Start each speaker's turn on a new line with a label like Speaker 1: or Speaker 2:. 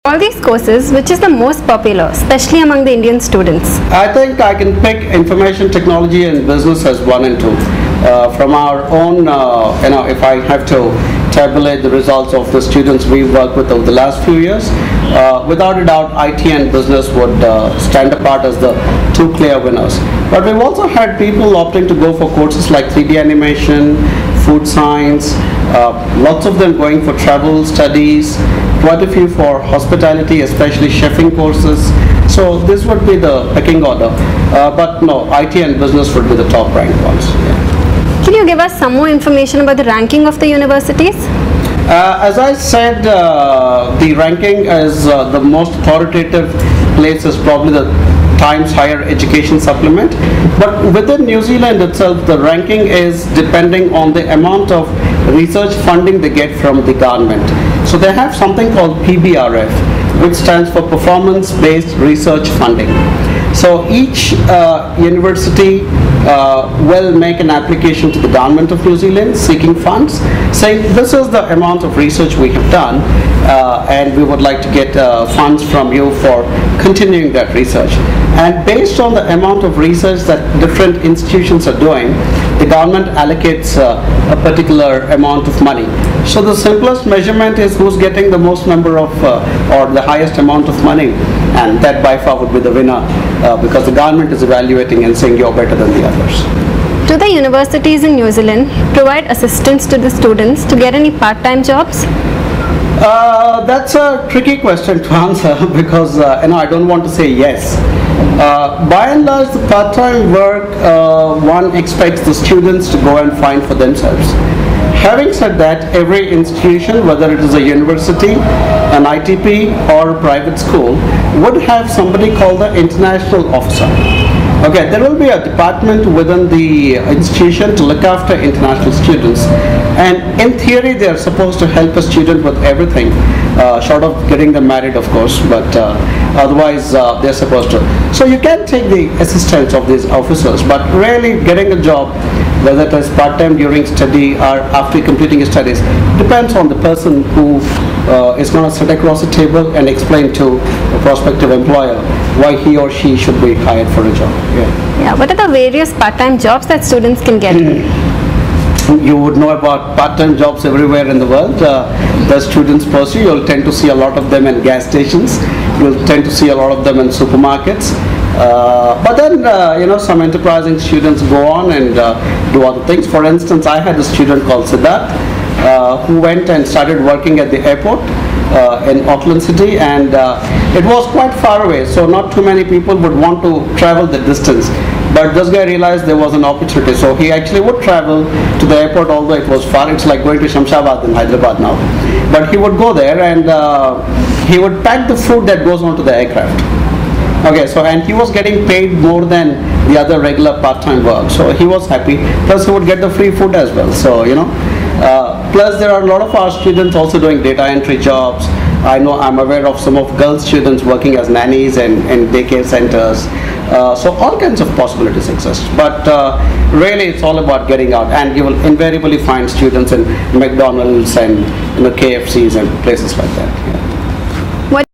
Speaker 1: All these courses, which is the most popular, especially among the Indian students?
Speaker 2: I think I can pick information technology and business as one and two. From our own, if I have to tabulate the results of the students we've worked with over the last few years, without a doubt, IT and business would stand apart as the two clear winners. But we've also had people opting to go for courses like 3D animation, food science, lots of them going for travel studies, quite a few for hospitality, especially chefing courses. So this would be the pecking order. But no, IT and business would be the top ranked ones. Yeah.
Speaker 1: Can you give us some more information about the ranking of the universities?
Speaker 2: As I said, the ranking is the most authoritative place is probably the Times Higher Education Supplement. But within New Zealand itself, the ranking is depending on the amount of research funding they get from the government. So they have something called PBRF, which stands for Performance-Based Research Funding. So each university will make an application to the government of New Zealand seeking funds, saying this is the amount of research we have done and we would like to get funds from you for continuing that research. And based on the amount of research that different institutions are doing, the government allocates a particular amount of money. So the simplest measurement is who's getting the most number of or the highest amount of money, and that by far would be the winner because the government is evaluating and saying you're better than the others.
Speaker 1: Do the universities in New Zealand provide assistance to the students to get any part-time jobs?
Speaker 2: That's a tricky question to answer because I don't want to say yes. By and large, the part-time work, one expects the students to go and find for themselves. Having said that, every institution, whether it is a university, an ITP or a private school, would have somebody called the international officer. Okay, there will be a department within the institution to look after international students, and in theory they are supposed to help a student with everything, short of getting them married of course, but otherwise they're supposed to. So you can take the assistance of these officers, but really getting a job, whether it is part-time during study or after completing his studies, depends on the person who is going to sit across the table and explain to a prospective employer why he or she should be hired for a job.
Speaker 1: Yeah. What are the various part-time jobs that students can get?
Speaker 2: You would know about part-time jobs everywhere in the world. The students pursue, you'll tend to see a lot of them in gas stations. You'll tend to see a lot of them in supermarkets. But then, some enterprising students go on and do other things. For instance, I had a student called Siddharth who went and started working at the airport in Auckland City, and it was quite far away, so not too many people would want to travel the distance. But this guy realized there was an opportunity, so he actually would travel to the airport, although it was far. It's like going to Shamshabad in Hyderabad now. But he would go there and he would pack the food that goes onto the aircraft. Okay, so and he was getting paid more than the other regular part-time work, so he was happy. Plus, he would get the free food as well. So plus there are a lot of our students also doing data entry jobs. I'm aware of some of girls students working as nannies and daycare centers. So all kinds of possibilities exist. But really, it's all about getting out, and you will invariably find students in McDonald's and KFCs and places like that. Yeah.